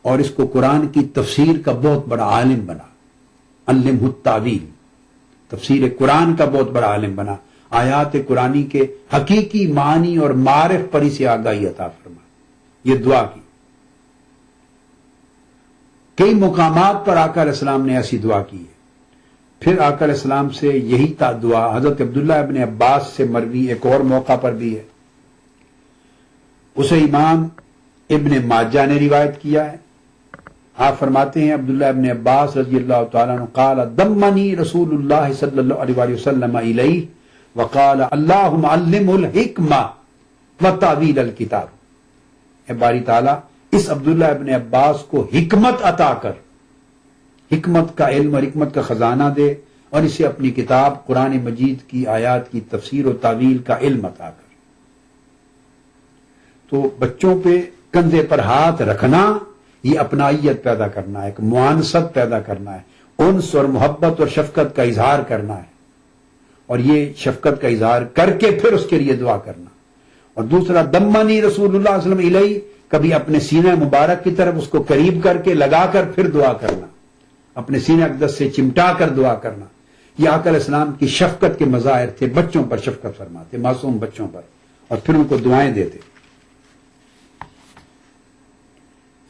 اور اس کو قرآن کی تفسیر کا بہت بڑا عالم بنا، علمہ التاویل، تفسیر قرآن کا بہت بڑا عالم بنا، آیات قرآنی کے حقیقی معنی اور معرف پر اسے آگاہی عطا فرما۔ یہ دعا کی، کئی مقامات پر آقا علیہ السلام نے ایسی دعا کی ہے۔ پھر آقا علیہ السلام سے یہی دعا حضرت عبداللہ ابن عباس سے مروی ایک اور موقع پر بھی ہے، اسے امام ابن ماجہ نے روایت کیا ہے۔ آپ فرماتے ہیں عبداللہ ابن عباس رضی اللہ تعالیٰ عنہ قال ضمنی رسول اللہ صلی اللہ علیہ وسلم الیہ وقال اللہم علمہ الحکمہ وتاویل الکتاب۔ اے باری تعالیٰ اس عبداللہ ابن عباس کو حکمت عطا کر، حکمت کا علم اور حکمت کا خزانہ دے، اور اسے اپنی کتاب قرآن مجید کی آیات کی تفسیر و تعویل کا علم عطا کر۔ تو بچوں پہ کندھے پر ہاتھ رکھنا یہ اپنائیت پیدا کرنا ہے، ایک معانست پیدا کرنا ہے، انس اور محبت اور شفقت کا اظہار کرنا ہے، اور یہ شفقت کا اظہار کر کے پھر اس کے لیے دعا کرنا۔ اور دوسرا ضمنی رسول اللہ صلی اللہ علیہ وسلم الیہ، کبھی اپنے سینہ مبارک کی طرف اس کو قریب کر کے لگا کر پھر دعا کرنا، اپنے سینہ اقدس سے چمٹا کر دعا کرنا۔ یہ آقا علیہ السلام کی شفقت کے مظاہر تھے، بچوں پر شفقت فرماتے، معصوم بچوں پر، اور پھر ان کو دعائیں دیتے۔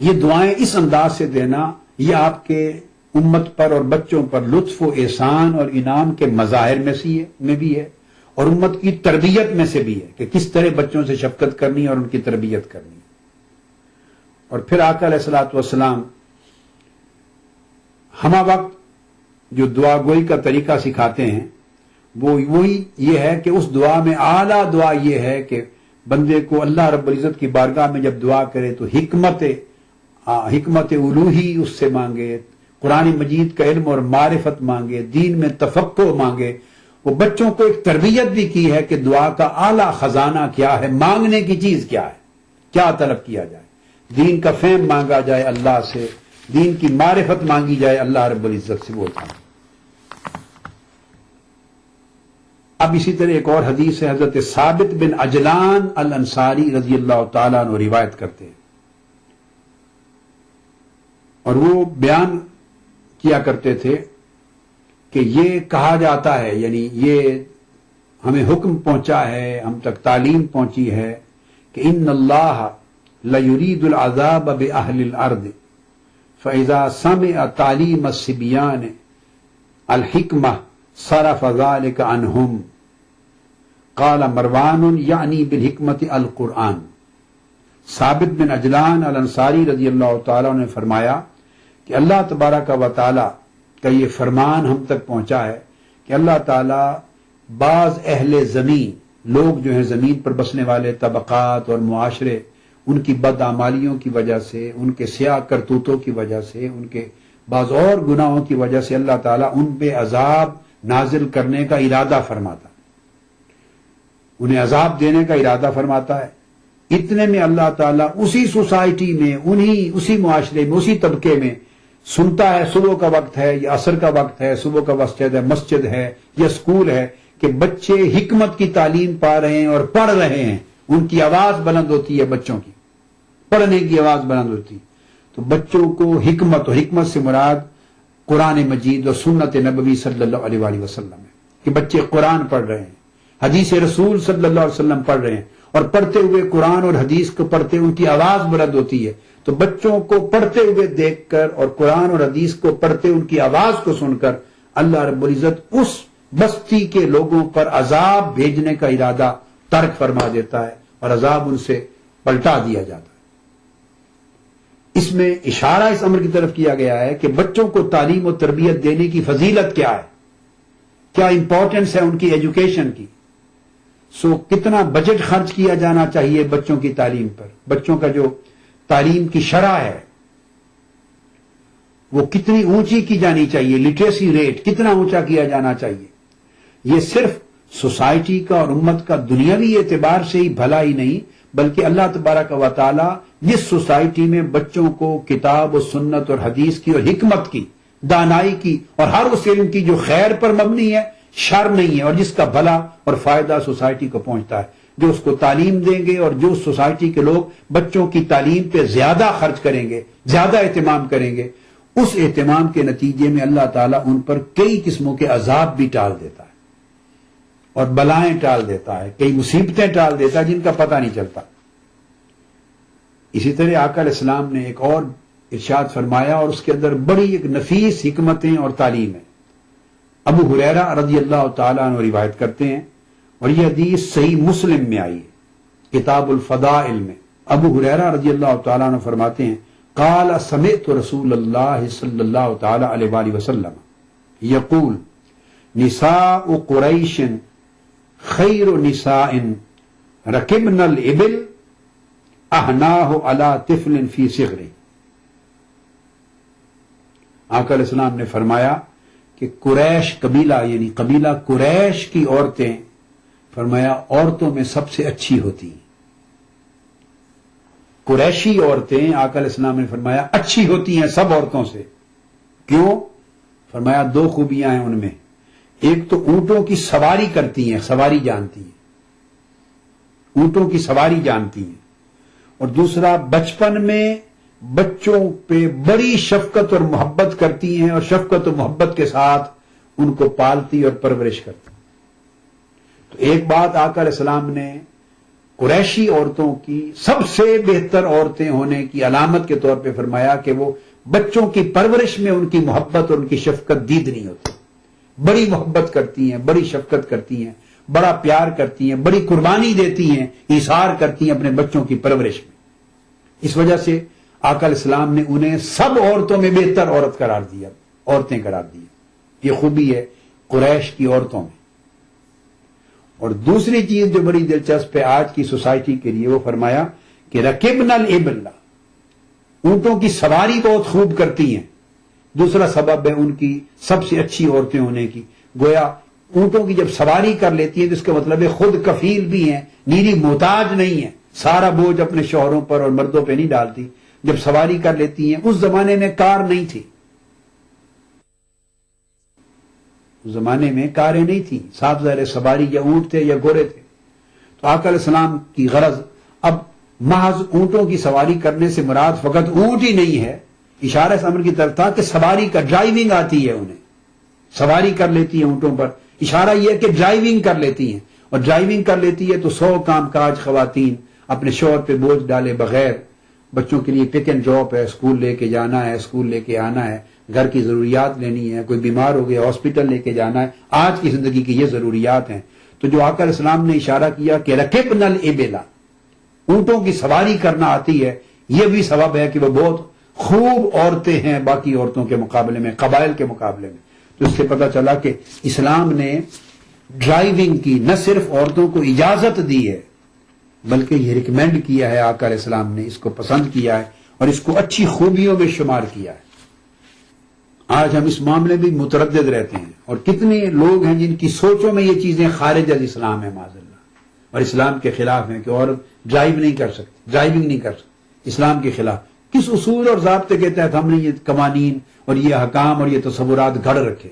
یہ دعائیں اس انداز سے دینا یہ آپ کے امت پر اور بچوں پر لطف و احسان اور انعام کے مظاہر میں بھی ہے، اور امت کی تربیت میں سے بھی ہے کہ کس طرح بچوں سے شفقت کرنی اور ان کی تربیت کرنی۔ اور پھر آقا علیہ الصلوۃ والسلام ہمہ وقت جو دعا گوئی کا طریقہ سکھاتے ہیں وہ وہی یہ ہے کہ اس دعا میں اعلیٰ دعا یہ ہے کہ بندے کو اللہ رب العزت کی بارگاہ میں جب دعا کرے تو حکمت الوہی اس سے مانگے، قرآن مجید کا علم اور معرفت مانگے، دین میں تفقہ مانگے۔ وہ بچوں کو ایک تربیت بھی کی ہے کہ دعا کا اعلیٰ خزانہ کیا ہے، مانگنے کی چیز کیا ہے، کیا طلب کیا جائے، دین کا فہم مانگا جائے اللہ سے، دین کی معرفت مانگی جائے اللہ رب العزت سے۔ بولتا ہوں اب اسی طرح ایک اور حدیث ہے، حضرت ثابت بن عجلان الانصاری رضی اللہ تعالیٰ عنہ روایت کرتے ہیں، اور وہ بیان کیا کرتے تھے کہ یہ کہا جاتا ہے، یعنی یہ ہمیں حکم پہنچا ہے، ہم تک تعلیم پہنچی ہے کہ ان اللہ لیرید العذاب باہل الارض فاذا سمع تعلیم الصبیان الحکمہ صرف ذلك عنہم۔ قال مروان یعنی بالحکمت القرآن۔ ثابت بن عجلان الانصاری رضی اللہ تعالیٰ نے فرمایا کہ اللہ تبارک و تعالیٰ کا یہ فرمان ہم تک پہنچا ہے کہ اللہ تعالیٰ بعض اہل زمین، لوگ جو ہیں زمین پر بسنے والے طبقات اور معاشرے، ان کی بدعمالیوں کی وجہ سے، ان کے سیاہ کرتوتوں کی وجہ سے، ان کے بعض اور گناہوں کی وجہ سے اللہ تعالیٰ ان پہ عذاب نازل کرنے کا ارادہ فرماتا ہے، انہیں عذاب دینے کا ارادہ فرماتا ہے۔ اتنے میں اللہ تعالیٰ اسی سوسائٹی میں، اسی معاشرے میں، اسی طبقے میں سنتا ہے، صبح کا وقت ہے یا عصر کا وقت ہے، صبح کا مسجد ہے یا اسکول ہے، کہ بچے حکمت کی تعلیم پا رہے ہیں اور پڑھ رہے ہیں، ان کی آواز بلند ہوتی ہے، بچوں کی پڑھنے کی آواز بلند ہوتی ہے۔ تو بچوں کو حکمت، اور حکمت سے مراد قرآن مجید اور سنت نبوی صلی اللہ علیہ وآلہ وسلم ہے، کہ بچے قرآن پڑھ رہے ہیں، حدیث رسول صلی اللہ علیہ وسلم پڑھ رہے ہیں، اور پڑھتے ہوئے قرآن اور حدیث کو پڑھتے ان کی آواز بلند ہوتی ہے۔ تو بچوں کو پڑھتے ہوئے دیکھ کر اور قرآن اور حدیث کو پڑھتے ان کی آواز کو سن کر اللہ رب العزت اس بستی کے لوگوں پر عذاب بھیجنے کا ارادہ ترک فرما دیتا ہے، اور عذاب ان سے پلٹا دیا جاتا ہے۔ اس میں اشارہ اس امر کی طرف کیا گیا ہے کہ بچوں کو تعلیم و تربیت دینے کی فضیلت کیا ہے، کیا امپورٹنس ہے ان کی ایجوکیشن کی۔ کتنا بجٹ خرچ کیا جانا چاہیے بچوں کی تعلیم پر، بچوں کا جو تعلیم کی شرح ہے وہ کتنی اونچی کی جانی چاہیے، لٹریسی ریٹ کتنا اونچا کیا جانا چاہیے۔ یہ صرف سوسائٹی کا اور امت کا دنیاوی اعتبار سے ہی بھلا ہی نہیں، بلکہ اللہ تبارک و تعالی جس سوسائٹی میں بچوں کو کتاب و سنت اور حدیث کی اور حکمت کی، دانائی کی اور ہر اس علم کی جو خیر پر مبنی ہے، شر نہیں ہے، اور جس کا بھلا اور فائدہ سوسائٹی کو پہنچتا ہے، جو اس کو تعلیم دیں گے اور جو سوسائٹی کے لوگ بچوں کی تعلیم پہ زیادہ خرچ کریں گے، زیادہ اہتمام کریں گے، اس اہتمام کے نتیجے میں اللہ تعالیٰ ان پر کئی قسموں کے عذاب بھی ٹال دیتا ہے اور بلائیں ٹال دیتا ہے، کئی مصیبتیں ٹال دیتا ہے جن کا پتہ نہیں چلتا۔ اسی طرح آقا علیہ السلام نے ایک اور ارشاد فرمایا اور اس کے اندر بڑی ایک نفیس حکمتیں اور تعلیم ہے۔ ابو ہریرہ رضی اللہ تعالیٰ عنہ روایت کرتے ہیں اور یہ حدیث صحیح مسلم میں آئی ہے، کتاب الفضائل میں۔ ابو ہریرہ رضی اللہ تعالیٰ عنہ فرماتے ہیں قال سمعت رسول اللہ صلی اللہ تعالی علیہ وآلہ وسلم یقول نساء قریش خیر نساء رکبن الابل اہناہ علی طفل فی صغرہ۔ آقا علیہ السلام نے فرمایا کہ قریش قبیلہ یعنی قبیلہ قریش کی عورتیں فرمایا عورتوں میں سب سے اچھی ہوتی ہیں۔ قریشی عورتیں آقا علیہ السلام نے فرمایا اچھی ہوتی ہیں سب عورتوں سے۔ کیوں؟ فرمایا دو خوبیاں ہیں ان میں، ایک تو اونٹوں کی سواری کرتی ہیں، سواری جانتی ہیں، اونٹوں کی سواری جانتی ہیں، اور دوسرا بچپن میں بچوں پہ بڑی شفقت اور محبت کرتی ہیں اور شفقت و محبت کے ساتھ ان کو پالتی اور پرورش کرتی۔ تو ایک بات آقا علیہ السلام نے قریشی عورتوں کی سب سے بہتر عورتیں ہونے کی علامت کے طور پہ فرمایا کہ وہ بچوں کی پرورش میں ان کی محبت اور ان کی شفقت دید نہیں ہوتی، بڑی محبت کرتی ہیں، بڑی شفقت کرتی ہیں، بڑا پیار کرتی ہیں، بڑی قربانی دیتی ہیں، ایثار کرتی ہیں اپنے بچوں کی پرورش میں۔ اس وجہ سے آقا علیہ السلام نے انہیں سب عورتوں میں بہتر عورت قرار دیا، عورتیں قرار دی۔ یہ خوبی ہے قریش کی عورتوں میں۔ اور دوسری چیز جو بڑی دلچسپ ہے آج کی سوسائٹی کے لیے، وہ فرمایا کہ رکبن الابل، اونٹوں کی سواری بہت خوب کرتی ہیں۔ دوسرا سبب ہے ان کی سب سے اچھی عورتیں ہونے کی، گویا اونٹوں کی جب سواری کر لیتی ہیں تو اس کا مطلب ہے خود کفیل بھی ہیں، نیری محتاج نہیں ہیں، سارا بوجھ اپنے شوہروں پر اور مردوں پہ نہیں ڈالتی، جب سواری کر لیتی ہیں۔ اس زمانے میں کار نہیں تھی، اس زمانے میں کاریں نہیں تھیں، صاف ظاہر سواری یا اونٹ تھے یا گھوڑے تھے۔ تو آقا علیہ السلام کی غرض اب محض اونٹوں کی سواری کرنے سے مراد فقط اونٹ ہی نہیں ہے، اشارہ اس امر کی طرف تھا کہ سواری کا ڈرائیونگ آتی ہے، انہیں سواری کر لیتی ہیں اونٹوں پر۔ اشارہ یہ ہے کہ ڈرائیونگ کر لیتی ہیں، اور ڈرائیونگ کر لیتی ہے تو 100 کام کاج خواتین اپنے شوہر پہ بوجھ ڈالے بغیر، بچوں کے لیے پک اینڈ ڈراپ ہے، اسکول لے کے جانا ہے، اسکول لے کے آنا ہے، گھر کی ضروریات لینی ہے، کوئی بیمار ہو گیا ہاسپٹل لے کے جانا ہے، آج کی زندگی کی یہ ضروریات ہیں۔ تو جو آقا علیہ السلام نے اشارہ کیا کہ رکبن الابل، اونٹوں کی سواری کرنا آتی ہے، یہ بھی سبب ہے کہ وہ بہت خوب عورتیں ہیں باقی عورتوں کے مقابلے میں، قبائل کے مقابلے میں۔ تو اس سے پتہ چلا کہ اسلام نے ڈرائیونگ کی نہ صرف عورتوں کو اجازت دی ہے بلکہ یہ ریکمینڈ کیا ہے، آقا علیہ السلام نے اس کو پسند کیا ہے اور اس کو اچھی خوبیوں میں شمار کیا ہے۔ آج ہم اس معاملے بھی متردد رہتے ہیں، اور کتنے لوگ ہیں جن کی سوچوں میں یہ چیزیں خارج از اسلام ہے معاذ اللہ، اور اسلام کے خلاف ہیں کہ عورت ڈرائیو نہیں کر سکتی، ڈرائیونگ نہیں کر سکتی، اسلام کے خلاف۔ کس اصول اور ضابطے کے تحت ہم نے یہ قوانین اور یہ احکام اور یہ تصورات گھڑ رکھے؟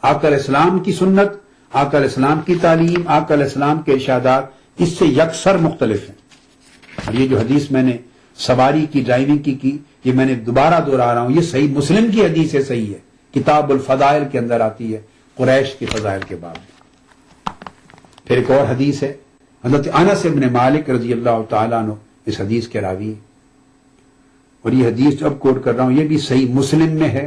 آقا علیہ السلام کی سنت، آقا علیہ السلام کی تعلیم، آقا علیہ السلام کے ارشادات اس سے یکسر مختلف ہیں۔ اور یہ جو حدیث میں نے سواری کی، ڈرائیونگ کی یہ میں نے دوبارہ دہرا رہا ہوں، یہ صحیح مسلم کی حدیث ہے، صحیح ہے، کتاب الفضائل کے اندر آتی ہے، قریش کے فضائل کے باب میں۔ پھر ایک اور حدیث ہے، حضرت انس بن مالک رضی اللہ تعالیٰ عنہ اس حدیث کے راوی ہیں، اور یہ حدیث جو اب کوٹ کر رہا ہوں یہ بھی صحیح مسلم میں ہے۔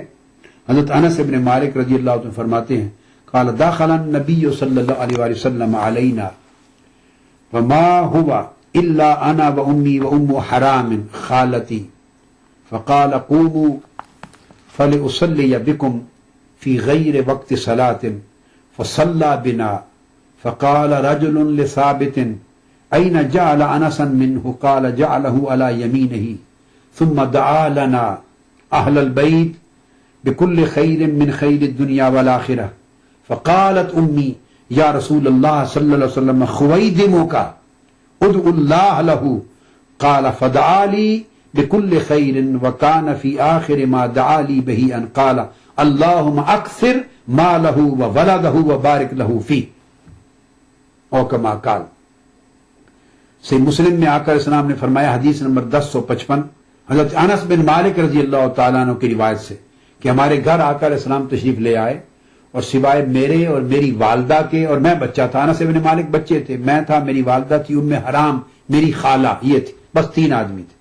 حضرت انس بن مالک رضی اللہ عنہ فرماتے ہیں قال دخل النبی صلی اللہ علیہ وآلہ وسلم علینا وما هو الا انا وامي وام حرام خالتي فقال قوموا فلأصلي بكم في غير وقت صلاة فصلى بنا فقال رجل لثابت أين جعل أنسا منه قال جعله على يمينه ثم دعا لنا أهل البيت بكل خير من خير الدنيا والآخرة فقالت أمي يا رسول الله صلى الله عليه وسلم خويدمك ادعو الله له قال فدعا لي بكل خير وكان في آخر ما دعا لي به أن قال اللهم أكثر ماله وولده وبارك له فيه او كما قال۔ صحیح مسلم میں آقا علیہ السلام نے فرمایا حدیث نمبر 1055 حضرت انس بن مالک رضی اللہ تعالیٰ عنہ کی روایت سے کہ ہمارے گھر آقا علیہ السلام تشریف لے آئے اور سوائے میرے اور میری والدہ کے، اور میں بچہ تھا، انس بن مالک بچے تھے، میں تھا، میری والدہ تھی ام حرام، میری خالہ، یہ تھی، بس 3 آدمی تھے۔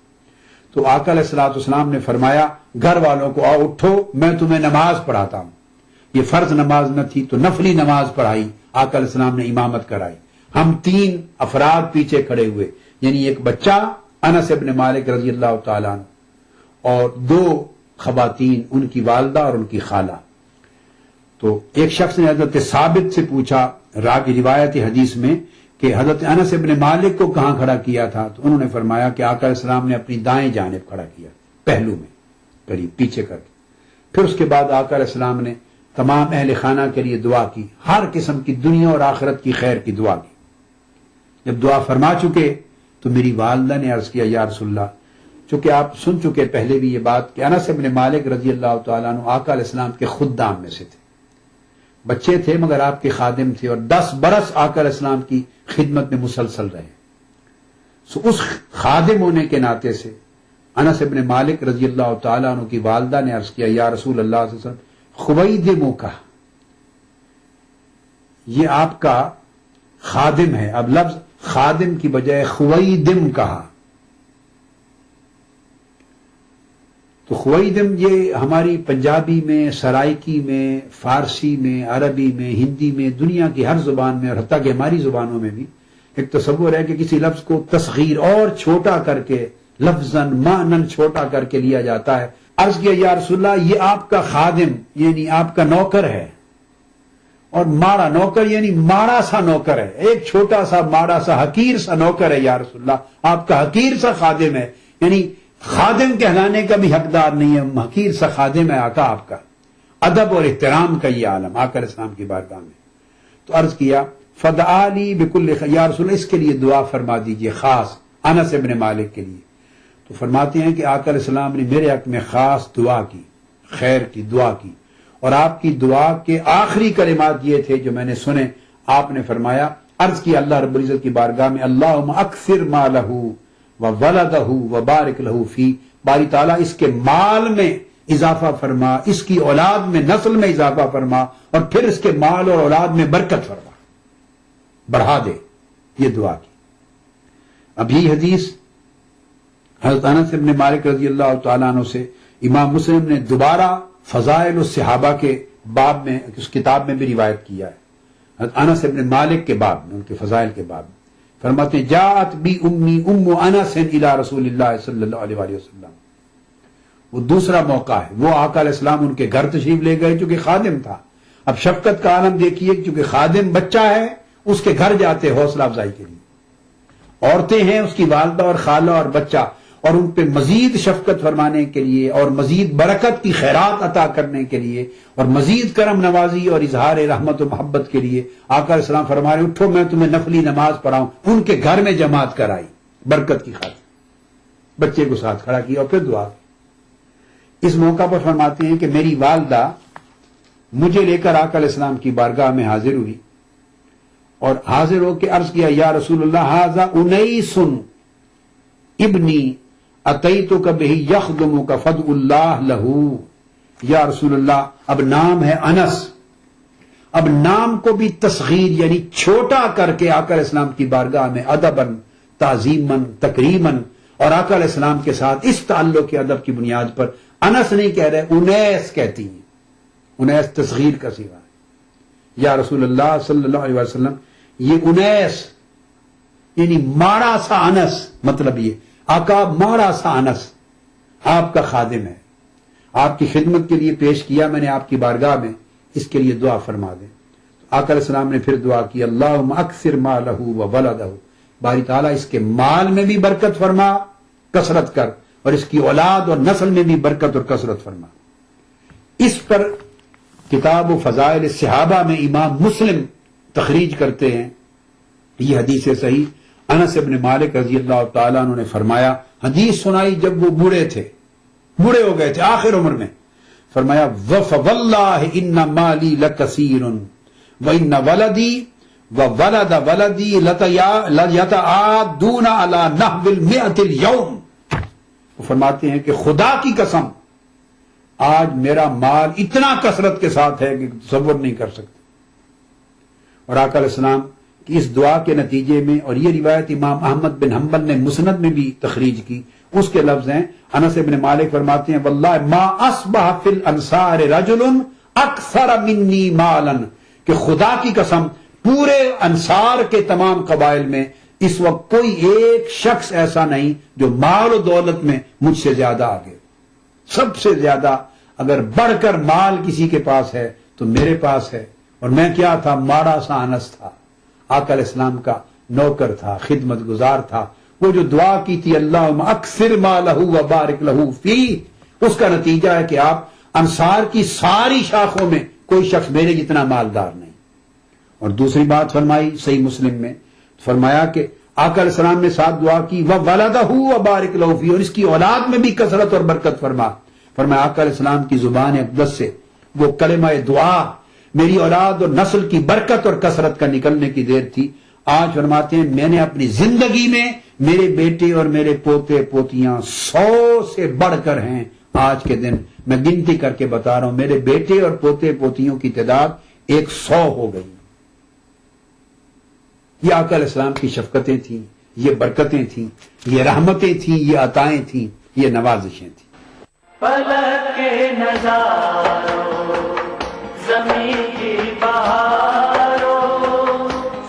تو آقا علیہ السلام نے فرمایا گھر والوں کو آؤ اٹھو، میں تمہیں نماز پڑھاتا ہوں۔ یہ فرض نماز نہ تھی تو نفلی نماز پڑھائی، آقا علیہ السلام نے امامت کرائی۔ ہم 3 افراد پیچھے کھڑے ہوئے، یعنی ایک بچہ انس بن مالک رضی اللہ تعالیٰ عنہ اور 2 خواتین، ان کی والدہ اور ان کی خالہ۔ تو ایک شخص نے حضرت ثابت سے پوچھا روایت حدیث میں کہ حضرت انس بن مالک کو کہاں کھڑا کیا تھا؟ تو انہوں نے فرمایا کہ آقا علیہ السلام نے اپنی دائیں جانب کھڑا کیا، پہلو میں قریب پیچھے کر کے۔ پھر اس کے بعد آقا علیہ السلام نے تمام اہل خانہ کے لیے دعا کی، ہر قسم کی دنیا اور آخرت کی خیر کی دعا کی۔ جب دعا فرما چکے تو میری والدہ نے عرض کیا یا رسول اللہ، چونکہ آپ سن چکے پہلے بھی یہ بات کہ انس بن مالک رضی اللہ تعالیٰ عنہ آقا علیہ السلام کے خدام میں سے تھے، بچے تھے مگر آپ کے خادم تھے، اور 10 برس آقا علیہ السلام کی خدمت میں مسلسل رہے۔ سو اس خادم ہونے کے ناطے سے انس بن مالک رضی اللہ تعالیٰ عنہ کی والدہ نے عرض کیا یا رسول اللہ صلی اللہ علیہ وسلم خویدمو کا، یہ آپ کا خادم ہے۔ اب لفظ خادم کی بجائے خویدم کہا، تو خویدم یہ ہماری پنجابی میں، سرائکی میں، فارسی میں، عربی میں، ہندی میں، دنیا کی ہر زبان میں اور حتیٰ کہ ہماری زبانوں میں بھی ایک تصور ہے کہ کسی لفظ کو تصغیر اور چھوٹا کر کے لفظاً معنن چھوٹا کر کے لیا جاتا ہے۔ عرض کیا یا رسول اللہ یہ آپ کا خادم یعنی آپ کا نوکر ہے، اور ماڑا نوکر یعنی ماڑا سا نوکر ہے، ایک چھوٹا سا ماڑا سا حقیر سا نوکر ہے یا رسول اللہ، آپ کا حقیر سا خادم ہے، یعنی خادم کہلانے کا بھی حقدار نہیں ہے، حقیر سا خادم ہے آقا آپ کا۔ ادب اور احترام کا یہ عالم آقا علیہ السلام کی بارگاہ میں۔ تو عرض کیا فدعا لی بکل خیر، یا رسول اللہ اس کے لیے دعا فرما دیجئے، خاص انس بن مالک کے لیے۔ تو فرماتے ہیں کہ آقا علیہ السلام نے میرے حق میں خاص دعا کی، خیر کی دعا کی، اور آپ کی دعا کے آخری کلمات یہ تھے جو میں نے سنے۔ آپ نے فرمایا، عرض کی اللہ رب العزت کی بارگاہ میں اللہم اکثر مالہ وولدہ وبارک لہ فی، باری تعالیٰ اس کے مال میں اضافہ فرما، اس کی اولاد میں، نسل میں اضافہ فرما، اور پھر اس کے مال اور اولاد میں برکت فرما، بڑھا دے، یہ دعا کی۔ اب یہ حدیث حضرت انس بن مالک رضی اللہ تعالیٰ عنہ سے امام مسلم نے دوبارہ فضائل الصحابہ کے باب میں، اس کتاب میں بھی روایت کیا ہے، حضرت انس بن مالک کے باب میں، ان کے فضائل کے باب میں فرماتے ہیں جاءت بی امی ام انس الی رسول اللہ صلی اللہ علیہ وآلہ وسلم۔ وہ دوسرا موقع ہے، وہ آقا علیہ السلام ان کے گھر تشریف لے گئے چونکہ خادم تھا۔ اب شفقت کا عالم دیکھیے، چونکہ خادم بچہ ہے اس کے گھر جاتے حوصلہ افزائی کے لیے، عورتیں ہیں اس کی والدہ اور خالہ اور بچہ، اور ان پہ مزید شفقت فرمانے کے لیے اور مزید برکت کی خیرات عطا کرنے کے لیے اور مزید کرم نوازی اور اظہار رحمت و محبت کے لیے آقا علیہ السلام فرما رہے اٹھو میں تمہیں نفلی نماز پڑھاؤں۔ ان کے گھر میں جماعت کرائی برکت کی خاطر، بچے کو ساتھ کھڑا کیا اور پھر دعا کی۔ اس موقع پر فرماتے ہیں کہ میری والدہ مجھے لے کر آقا علیہ السلام کی بارگاہ میں حاضر ہوئی، اور حاضر ہو کے عرض کیا یا رسول اللہ ھذا انیس ابنی اتیتک بہ یخدمک فادع اللہ لہ۔ یا رسول اللہ اب نام ہے انس، اب نام کو بھی تصغیر یعنی چھوٹا کر کے آقا علیہ السلام کی بارگاہ میں ادباً تعظیماً تکریماً، اور آقا علیہ السلام کے ساتھ اس تعلق کے ادب کی بنیاد پر انس نہیں کہہ رہے، انیس کہتی ہیں، انیس تصغیر کا صیغہ ہے۔ یا رسول اللہ صلی اللہ علیہ وسلم یہ انیس یعنی ماڑا سا انس، مطلب یہ آقا ماڑا سا انس آپ کا خادم ہے، آپ کی خدمت کے لیے پیش کیا میں نے آپ کی بارگاہ میں، اس کے لیے دعا فرما دیں۔ آقا علیہ السلام نے پھر دعا کی اللہم اکثر مالہ وولدہ، باری تعالیٰ اس کے مال میں بھی برکت فرما، کثرت کر، اور اس کی اولاد اور نسل میں بھی برکت اور کثرت فرما۔ اس پر کتاب و فضائل الصحابہ میں امام مسلم تخریج کرتے ہیں یہ حدیث صحیح، انس بن مالک رضی اللہ تعالیٰ عنہ نے فرمایا، حدیث سنائی جب وہ بوڑھے تھے، بوڑھے ہو گئے تھے آخر عمر میں، فرمایا فواللہ ان مالی لکثیر وان ولدی وَوَلَدَ وَلَدِي لَيَتَعَادُونَ عَلَى نَحْوِ الْمِئَةِ الْيَوْمِ، وہ فرماتے ہیں کہ خدا کی قسم آج میرا مال اتنا کثرت کے ساتھ ہے کہ تصور نہیں کر سکتے۔ اور آقا علیہ السلام کی اس دعا کے نتیجے میں، اور یہ روایت امام احمد بن حنبل نے مسند میں بھی تخریج کی، اس کے لفظ ہیں، انس بن مالک فرماتے ہیں واللہ ما اصبح فی الانصار رجل اکثر منی مالا، کہ خدا کی قسم پورے انصار کے تمام قبائل میں اس وقت کوئی ایک شخص ایسا نہیں جو مال و دولت میں مجھ سے زیادہ آگے، سب سے زیادہ اگر بڑھ کر مال کسی کے پاس ہے تو میرے پاس ہے، اور میں کیا تھا، ماڑا سا انس تھا، آقا علیہ السلام کا نوکر تھا، خدمت گزار تھا۔ وہ جو دعا کی تھی اللہم اکثر مالہ وبارک لہ فی، اس کا نتیجہ ہے کہ آپ انصار کی ساری شاخوں میں کوئی شخص میرے جتنا مالدار نہیں۔ اور دوسری بات فرمائی صحیح مسلم میں، فرمایا کہ آقا علیہ السلام نے ساتھ دعا کی وَوَلَدَهُ وَبَارِكْ لَهُ فِيهِ، اور اس کی اولاد میں بھی کثرت اور برکت فرمایا آقا علیہ السلام کی زبان اقدس سے وہ کلمہ دعا میری اولاد اور نسل کی برکت اور کثرت کا نکلنے کی دیر تھی۔ آج فرماتے ہیں میں نے اپنی زندگی میں میرے بیٹے اور میرے پوتے پوتیاں 100 سے بڑھ کر ہیں، آج کے دن میں گنتی کر کے بتا رہا ہوں، میرے بیٹے اور پوتے پوتیوں کی تعداد 100 ہو گئی۔ یہ آقا علیہ السلام کی شفقتیں تھیں، یہ برکتیں تھیں، یہ رحمتیں تھیں، یہ عطائیں تھیں، یہ نوازشیں تھیں۔ پلک کے نظاروں زمین کی بہاروں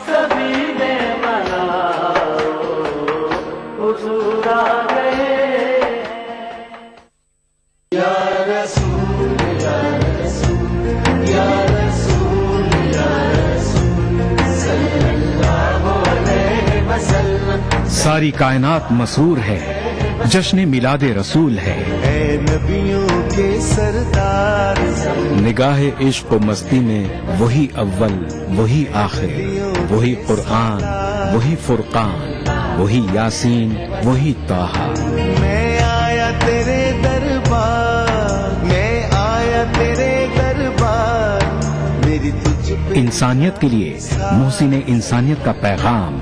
سبھی نے مناؤ حضور آ گئے۔ یا رسول یا رسول یا رسول یا رسول صلی اللہ علیہ وسلم۔ ساری کائنات مسرور ہے، جشن میلاد رسول ہے، اے نبیوں کے سردار، نگاہ عشق و مستی میں وہی اول وہی آخر، وہی قرآن وہی فرقان، وہی یاسین وہی طٰہٰ۔ میں آیا تیرے دربار، میں آیا تیرے دربار، میری تجھ پہ انسانیت کے لیے محسن انسانیت کا پیغام،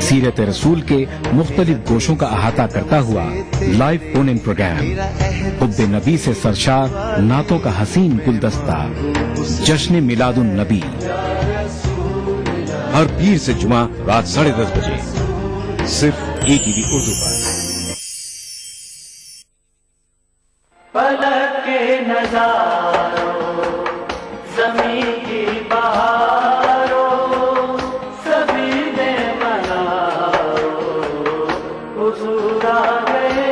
سیرت رسول کے مختلف گوشوں کا احاطہ کرتا ہوا لائیو فون ان پروگرام، حب نبی سے سرشار نعتوں کا حسین گلدستہ، جشن میلاد النبی، ہر پیر سے جمعہ رات 10:30 بجے صرف ATV اردو پر۔ پلک کے نظاروں زمین کی بہاروں سبھی نے مناؤ حضور آ گئے۔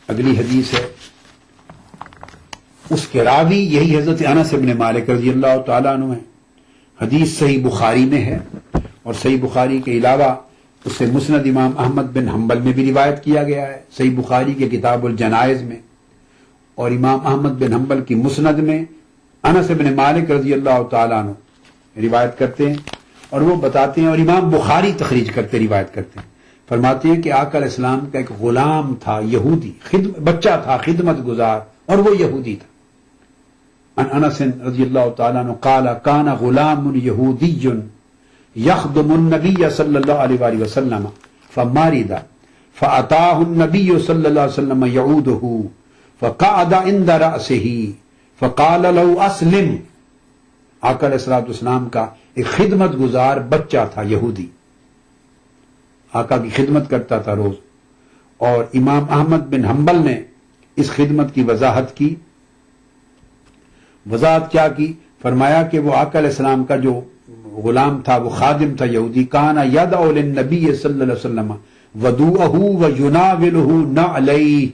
اگلی حدیث ہے، اس کے راوی یہی حضرت انس بن مالک رضی اللہ تعالیٰ عنہ ہیں۔ حدیث صحیح بخاری میں ہے، اور صحیح بخاری کے علاوہ اسے مسند امام احمد بن حنبل میں بھی روایت کیا گیا ہے، صحیح بخاری کے کتاب الجنائز میں، اور امام احمد بن حنبل کی مسند میں انس بن مالک رضی اللہ تعالیٰ عنہ روایت کرتے ہیں، اور وہ بتاتے ہیں، اور امام بخاری تخریج کرتے روایت کرتے ہیں، فرماتے ہیں کہ آقا علیہ السلام کا ایک غلام تھا یہودی، بچہ تھا خدمت گزار، اور وہ یہودی تھا۔ عن انس رضی اللہ تعالیٰ عنہ قال کان غلام یہودی یخدم النبی صلی اللہ علیہ وآلہ وسلم فمارد فاتاہ النبی صلی اللہ علیہ وسلم یعودہ فقعد عند رأسہ فقال لو اسلم۔ آقا علیہ السلام کا ایک خدمت گزار بچہ تھا یہودی، آقا کی خدمت کرتا تھا روز، اور امام احمد بن حنبل نے اس خدمت کی وضاحت کی۔ وضاحت کیا کی؟ فرمایا کہ وہ آقا علیہ السلام کا جو غلام تھا، وہ خادم تھا یہودی، کانا یدعو للنبی صلی اللہ علیہ وسلم ودوءہ ویناولہ نعلیہ،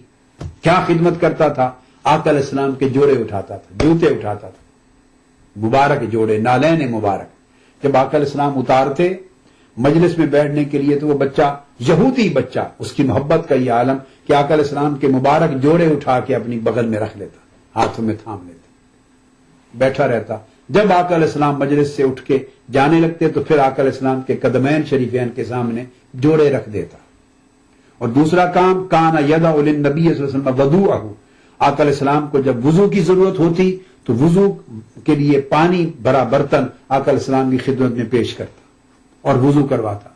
کیا خدمت کرتا تھا؟ آقا علیہ السلام کے جوڑے اٹھاتا تھا، جوتے اٹھاتا تھا، مبارک جوڑے، نالین مبارک۔ جب آقا علیہ السلام اتارتے مجلس میں بیٹھنے کے لیے تو وہ بچہ، یہودی بچہ، اس کی محبت کا یہ عالم کہ آقا علیہ السلام کے مبارک جوڑے اٹھا کے اپنی بغل میں رکھ لیتا، ہاتھوں میں تھام لیتا، بیٹھا رہتا۔ جب آقا علیہ السلام مجلس سے اٹھ کے جانے لگتے تو پھر آقا علیہ السلام کے قدمین شریفین کے سامنے جوڑے رکھ دیتا، اور دوسرا کام کانا یدع للنبی صلی اللہ علیہ وسلم وضوءہ، آقا علیہ السلام کو جب وضو کی ضرورت ہوتی تو وضو کے لیے پانی بھرا برتن آقا علیہ السلام کی خدمت میں پیش کرتا اور وضو کرواتا.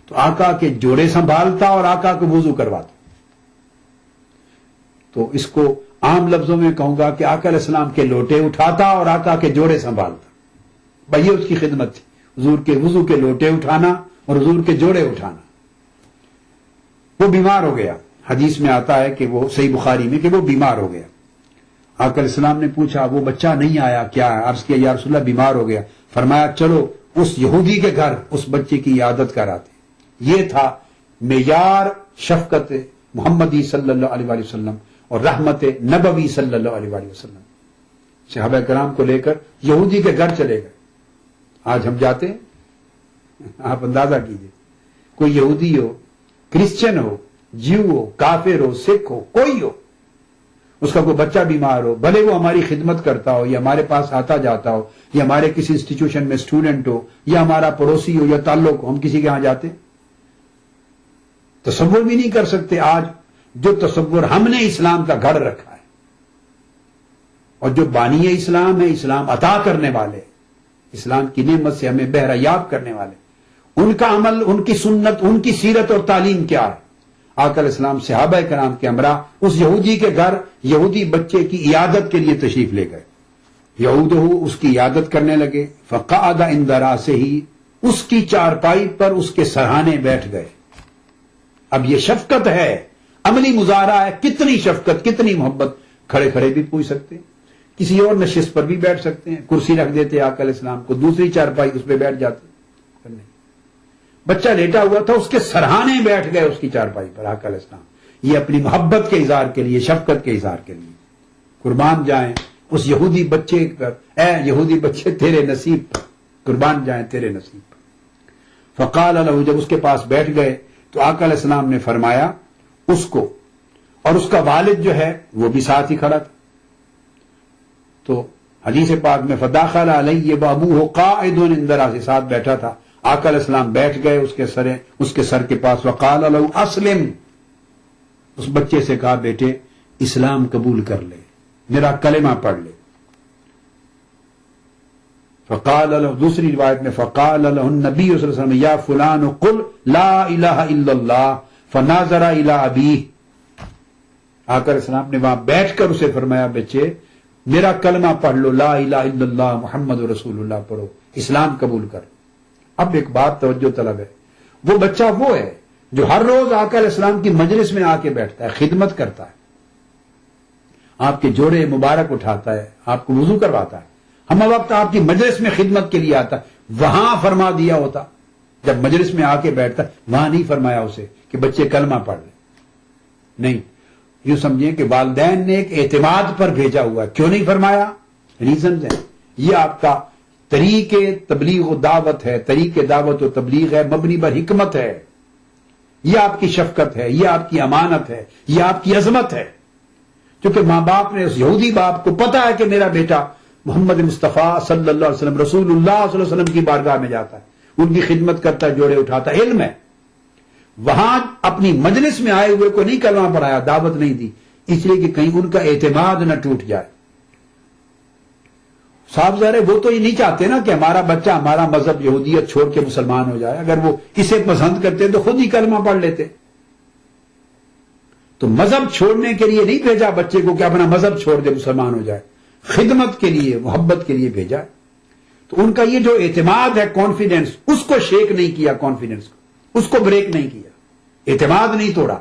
تو آقا کے جوڑے سنبھالتا اور آقا کو وضو کرواتا. تو اس کو عام لفظوں میں کہوں گا کہ آقا علیہ السلام کے لوٹے اٹھاتا اور آقا کے جوڑے سنبھالتا. بھائی یہ اس کی خدمت تھی، حضور کے وضو کے لوٹے اٹھانا اور حضور کے جوڑے اٹھانا. وہ بیمار ہو گیا، حدیث میں آتا ہے کہ وہ صحیح بخاری میں کہ وہ بیمار ہو گیا. آقا علیہ السلام نے پوچھا وہ بچہ نہیں آیا کیا؟ عرض کیا یا رسول اللہ بیمار ہو گیا. فرمایا چلو اس یہودی کے گھر اس بچے کی عیادت کراتے. یہ تھا معیار شفقت محمدی صلی اللہ علیہ وآلہ وسلم اور رحمت نبوی صلی اللہ علیہ وآلہ وسلم. صحابہ کرام کو لے کر یہودی کے گھر چلے گئے. آج ہم جاتے ہیں، آپ اندازہ کیجئے، کوئی یہودی ہو، کرسچن ہو، جیو ہو، کافر ہو، سکھ ہو، کوئی ہو، اس کا کوئی بچہ بیمار ہو، بھلے وہ ہماری خدمت کرتا ہو یا ہمارے پاس آتا جاتا ہو یا ہمارے کسی انسٹیٹیوشن میں اسٹوڈنٹ ہو یا ہمارا پڑوسی ہو یا تعلق ہو، ہم کسی کے ہاں جاتے ہیں؟ تصور بھی نہیں کر سکتے آج جو تصور ہم نے اسلام کا گھڑ رکھا ہے. اور جو بانی اسلام ہے، اسلام عطا کرنے والے، اسلام کی نعمت سے ہمیں بہرہ یاب کرنے والے، ان کا عمل، ان کی سنت، ان کی سیرت اور تعلیم کیا ہے؟ آقا علیہ السلام صحابہ کرام کے ہمراہ اس یہودی کے گھر یہودی بچے کی عیادت کے لیے تشریف لے گئے. یہودہ اس کی عیادت کرنے لگے. فقعد عند راسہ، اس کی چارپائی پر اس کے سرہانے بیٹھ گئے. اب یہ شفقت ہے، عملی مظاہرہ ہے. کتنی شفقت، کتنی محبت. کھڑے کھڑے بھی پوچھ سکتے ہیں، کسی اور نشست پر بھی بیٹھ سکتے ہیں. کرسی رکھ دیتے آقا علیہ السلام کو، دوسری چارپائی اس پہ بیٹھ جاتے. بچہ لیٹا ہوا تھا، اس کے سرہانے بیٹھ گئے اس کی چارپائی پر آقا علیہ السلام. یہ اپنی محبت کے اظہار کے لیے، شفقت کے اظہار کے لیے. قربان جائیں اس یہودی بچے پر، اے یہودی بچے تیرے نصیب پر، قربان جائیں تیرے نصیب پر. فقال له، جب اس کے پاس بیٹھ گئے تو آقا علیہ السلام نے فرمایا اس کو، اور اس کا والد جو ہے وہ بھی ساتھ ہی کھڑا تھا. تو حدیث پاک میں فداخل علیہ وابوہ قاعد عند راسہ، ساتھ بیٹھا تھا. آقا علیہ السلام بیٹھ گئے اس کے سر کے پاس. وقال له اسلم، اس بچے سے کہا بیٹے اسلام قبول کر لے، میرا کلمہ پڑھ لے. فقال له، دوسری روایت میں فقال له النبی صلی اللہ علیہ وسلم یا فلان قل لا الہ الا اللہ فناظر الی ابیہ. آقا علیہ السلام نے وہاں بیٹھ کر اسے فرمایا بچے میرا کلمہ پڑھ لو، لا الہ الا اللہ محمد رسول اللہ پڑھو، اسلام قبول کر. اب ایک بات توجہ طلب ہے، وہ بچہ وہ ہے جو ہر روز آقا علیہ السلام کی مجلس میں آ کے بیٹھتا ہے، خدمت کرتا ہے، آپ کے جوڑے مبارک اٹھاتا ہے، آپ کو وضو کرواتا ہے، ہم وقت آپ کی مجلس میں خدمت کے لیے آتا ہے. وہاں فرما دیا ہوتا جب مجلس میں آ کے بیٹھتا، وہاں نہیں فرمایا اسے کہ بچے کلمہ پڑھ لیں. نہیں، یوں سمجھیں کہ والدین نے ایک اعتماد پر بھیجا ہوا. کیوں نہیں فرمایا؟ ریزنز ہیں. یہ آپ کا طریق تبلیغ و دعوت ہے، طریق دعوت و تبلیغ ہے، مبنی بر حکمت ہے. یہ آپ کی شفقت ہے، یہ آپ کی امانت ہے، یہ آپ کی عظمت ہے. کیونکہ ماں باپ نے، اس یہودی باپ کو پتا ہے کہ میرا بیٹا محمد مصطفیٰ صلی اللہ علیہ وسلم، رسول اللہ صلی اللہ علیہ وسلم کی بارگاہ میں جاتا ہے، ان کی خدمت کرتا ہے، جوڑے اٹھاتا ہے، علم ہے. وہاں اپنی مجلس میں آئے ہوئے کو نہیں کلمہ پڑھایا، دعوت نہیں دی، اس لیے کہ کہیں ان کا اعتماد نہ ٹوٹ جائے. صاحب ظاہر ہے وہ تو یہ نہیں چاہتے نا کہ ہمارا بچہ ہمارا مذہب یہودیت چھوڑ کے مسلمان ہو جائے. اگر وہ اسے پسند کرتے تو خود ہی کلمہ پڑھ لیتے. تو مذہب چھوڑنے کے لیے نہیں بھیجا بچے کو کہ اپنا مذہب چھوڑ دے مسلمان ہو جائے، خدمت کے لیے، محبت کے لیے بھیجا. تو ان کا یہ جو اعتماد ہے، کانفیڈنس، اس کو شیک نہیں کیا، کانفیڈنس کو اس کو بریک نہیں کیا، اعتماد نہیں توڑا.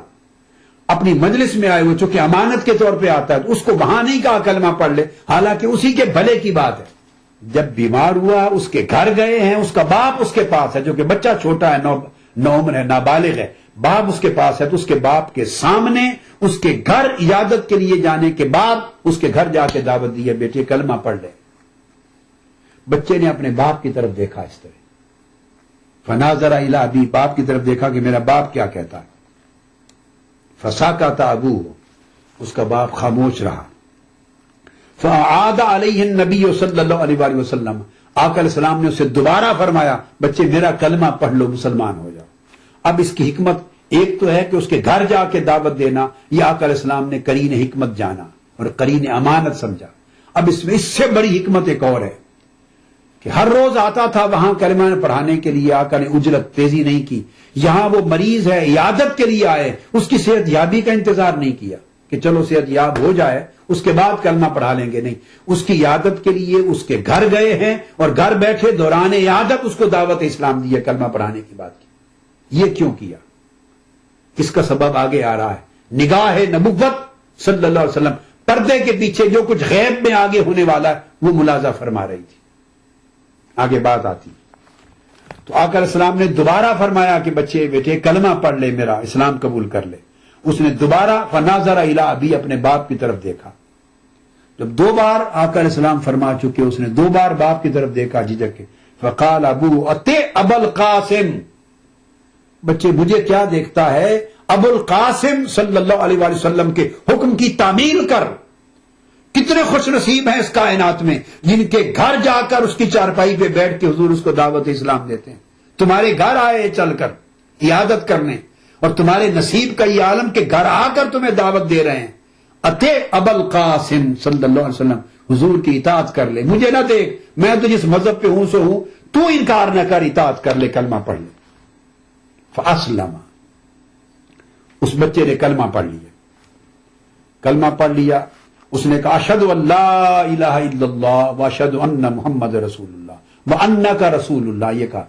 اپنی مجلس میں آئے ہوئے چونکہ امانت کے طور پہ آتا ہے تو اس کو وہاں نہیں کہا کلمہ پڑھ لے، حالانکہ اسی کے بھلے کی بات ہے. جب بیمار ہوا اس کے گھر گئے ہیں، اس کا باپ اس کے پاس ہے، جو کہ بچہ چھوٹا ہے، نو عمر ہے، نابالغ ہے، باپ اس کے پاس ہے، تو اس کے باپ کے سامنے اس کے گھر عیادت کے لیے جانے کے بعد اس کے گھر جا کے دعوت دی ہے، بیٹے کلمہ پڑھ لے. بچے نے اپنے باپ کی طرف دیکھا اس طرح، فناظر الی ابی، باپ کی طرف دیکھا کہ میرا باپ کیا کہتا ہے. فسکت ابوہ، اس کا باپ خاموش رہا. فاعاد علیہ النبی صلی اللہ علیہ وآلہ وسلم، آقا علیہ السلام نے اسے دوبارہ فرمایا بچے میرا کلمہ پڑھ لو، مسلمان ہو جاؤ. اب اس کی حکمت ایک تو ہے کہ اس کے گھر جا کے دعوت دینا، یہ آقا علیہ السلام نے قرین حکمت جانا اور قرین امانت سمجھا۔ اب اس میں اس سے بڑی حکمت ایک اور ہے کہ ہر روز آتا تھا وہاں کلمہ پڑھانے کے لیے، آقا نے اجلت تیزی نہیں کی۔ یہاں وہ مریض ہے، عیادت کے لیے آئے، اس کی صحت یابی کا انتظار نہیں کیا کہ چلو صحت یاب ہو جائے اس کے بعد کلمہ پڑھا لیں گے، نہیں، اس کی عیادت کے لیے اس کے گھر گئے ہیں اور گھر بیٹھے دوران عیادت اس کو دعوت اسلام دی ہے، کلمہ پڑھانے کی بات کی۔ یہ کیوں کیا؟ اس کا سبب آگے آ رہا ہے، نگاہ نبوت صلی اللہ علیہ وسلم پردے کے پیچھے جو کچھ غیب میں آگے ہونے والا ہے وہ ملاحظہ فرما رہی تھی۔ آگے بات آتی تو آقا علیہ السلام نے دوبارہ فرمایا کہ بچے بیٹے کلمہ پڑھ لے، میرا اسلام قبول کر لے۔ اس نے دوبارہ فناظر الی ابی، اپنے باپ کی طرف دیکھا۔ جب دو بار آقا علیہ السلام فرما چکے، اس نے دو بار باپ کی طرف دیکھا جھجک کے، فقال ابو اطع ابا القاسم، بچے مجھے کیا دیکھتا ہے، ابو القاسم صلی اللہ علیہ وآلہ وسلم کے حکم کی تعمیل کر۔ کتنے خوش نصیب ہیں اس کائنات میں جن کے گھر جا کر اس کی چارپائی پہ بیٹھ کے حضور اس کو دعوت اسلام دیتے ہیں۔ تمہارے گھر آئے چل کر عیادت کرنے، اور تمہارے نصیب کا یہ عالم کے گھر آ کر تمہیں دعوت دے رہے ہیں۔ اطع ابا القاسم صلی اللہ علیہ وسلم، حضور کی اطاعت کر لے، مجھے نہ دیکھ، میں تو جس مذہب پہ ہوں سو ہوں، تو انکار نہ کر، اطاعت کر لے، کلمہ پڑھ لے۔ فاسلم، اس بچے نے کلمہ پڑھ لیا۔ کلمہ پڑھ لیا، اس نے کہا اشہد ان لا الہ الا اللہ واشہد ان محمد رسول اللہ وانک رسول اللہ، یہ کہا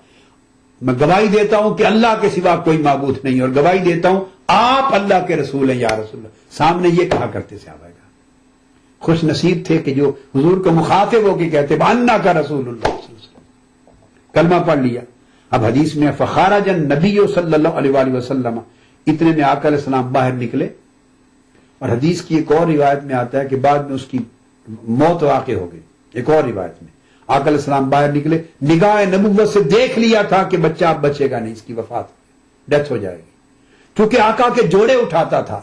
میں گواہی دیتا ہوں کہ اللہ کے سوا کوئی معبود نہیں، اور گواہی دیتا ہوں آپ اللہ کے رسول ہیں یا رسول اللہ۔ سامنے یہ کہا کرتے صحابہ کا، خوش نصیب تھے کہ جو حضور کو مخاطب ہو کے کہتے وانک رسول اللہ صلی اللہ علیہ وسلم۔ کلمہ پڑھ لیا۔ اب حدیث میں فخرج النبی صلی اللہ علیہ وآلہ وسلم، اتنے میں آقا علیہ السلام باہر نکلے، اور حدیث کی ایک اور روایت میں آتا ہے کہ بعد میں اس کی موت واقع ہو گئی۔ ایک اور روایت میں آقا علیہ السلام باہر نکلے، نگاہ نبوت سے دیکھ لیا تھا کہ بچہ اب بچے گا نہیں، اس کی وفات، ڈیتھ ہو جائے گی، کیونکہ آقا کے جوڑے اٹھاتا تھا،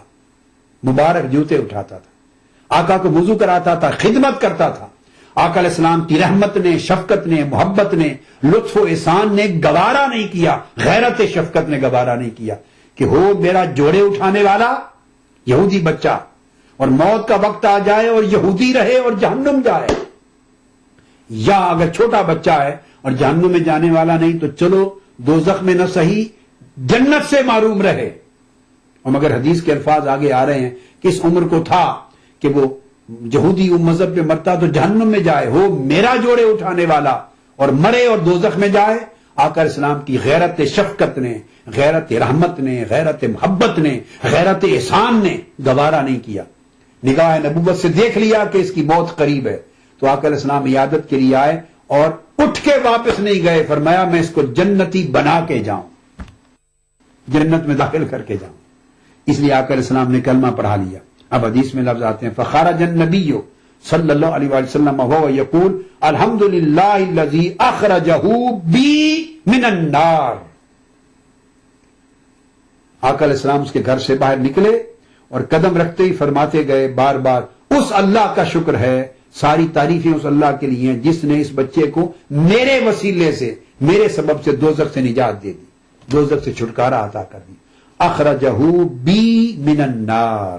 مبارک جوتے اٹھاتا تھا، آقا کو وضو کراتا تھا، خدمت کرتا تھا۔ آقا علیہ السلام کی رحمت نے، شفقت نے، محبت نے، لطف و احسان نے گوارا نہیں کیا، غیرت شفقت نے گوارا نہیں کیا کہ ہو میرا جوڑے اٹھانے والا یہودی بچہ، اور موت کا وقت آ جائے اور یہودی رہے اور جہنم جائے، یا اگر چھوٹا بچہ ہے اور جہنم میں جانے والا نہیں تو چلو دوزخ میں نہ صحیح جنت سے معروم رہے۔ اور مگر حدیث کے الفاظ آگے آ رہے ہیں کہ اس عمر کو تھا کہ وہ یہودی مذہب پہ مرتا تو جہنم میں جائے، ہو میرا جوڑے اٹھانے والا اور مرے اور دوزخ میں جائے۔ آقا علیہ السلام کی غیرت شفقت نے، غیرت رحمت نے، غیرت محبت نے، غیرت احسان نے گوارا نہیں کیا۔ نگاہ نبوت سے دیکھ لیا کہ اس کی موت قریب ہے، تو آقا علیہ السلام عیادت کے لیے آئے اور اٹھ کے واپس نہیں گئے، فرمایا میں اس کو جنتی بنا کے جاؤں، جنت میں داخل کر کے جاؤں۔ اس لیے آقا علیہ السلام نے کلمہ پڑھا لیا۔ اب حدیث میں لفظ آتے ہیں فخرج النبی صلی اللہ علیہ وآلہ وسلم وهو یقول الحمدللہ الذی اخرجہ بی من النار۔ آقا علیہ السلام اس کے گھر سے باہر نکلے اور قدم رکھتے ہی فرماتے گئے بار بار اس اللہ کا شکر ہے، ساری تعریفیں اس اللہ کے لیے ہیں جس نے اس بچے کو میرے وسیلے سے، میرے سبب سے دوزخ سے نجات دے دی، دوزخ سے چھٹکارا عطا کر دی۔ اخرجہ بی من النار،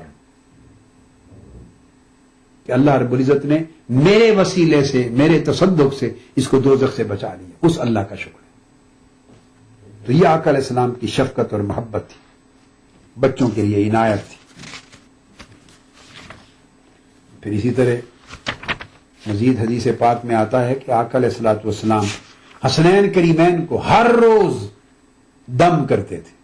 کہ اللہ رب العزت نے میرے وسیلے سے، میرے تصدق سے اس کو دوزخ سے بچا لیا، اس اللہ کا شکر ہے۔ تو یہ آقا علیہ السلام کی شفقت اور محبت تھی، بچوں کے لیے عنایت تھی۔ پھر اسی طرح مزید حدیث پاک میں آتا ہے کہ آقا علیہ الصلوۃ والسلام حسنین کریمین کو ہر روز دم کرتے تھے،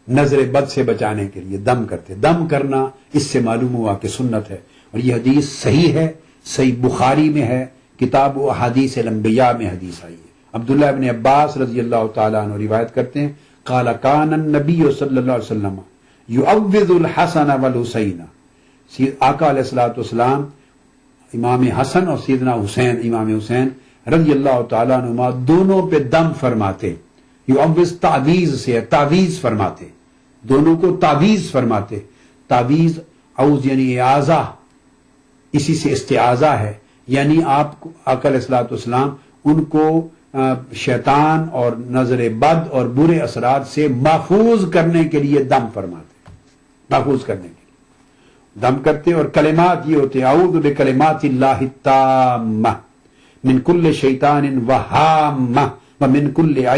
نظر بد سے بچانے کے لیے دم کرتے۔ دم کرنا اس سے معلوم ہوا کہ سنت ہے، اور یہ حدیث صحیح ہے، صحیح بخاری میں ہے، کتاب و احادیث الانبیاء میں حدیث آئی ہے۔ عبداللہ ابن عباس رضی اللہ تعالیٰ عنہ روایت کرتے ہیں قال کان النبی صلی اللہ علیہ وسلم یعوذ الحسن والحسین، آقا علیہ الصلوۃ والسلام امام حسن اور سیدنا حسین امام حسین رضی اللہ تعالیٰ عنہما دونوں پہ دم فرماتے۔ یعوذ تعویذ سے، تعویذ فرماتے، دونوں کو تعویذ فرماتے۔ تعویذ عوذ یعنی اعاذہ، اسی سے استعاذہ ہے، یعنی آپ آقا علیہ الصلوۃ والسلام ان کو شیطان اور نظر بد اور برے اثرات سے محفوظ کرنے کے لیے دم فرماتے ہیں، محفوظ کرنے کے لیے دم کرتے، اور کلمات یہ ہوتے ہیں اعوذ بکلمات اللہ التامہ من کل شیطان وہامہ ومن کل عین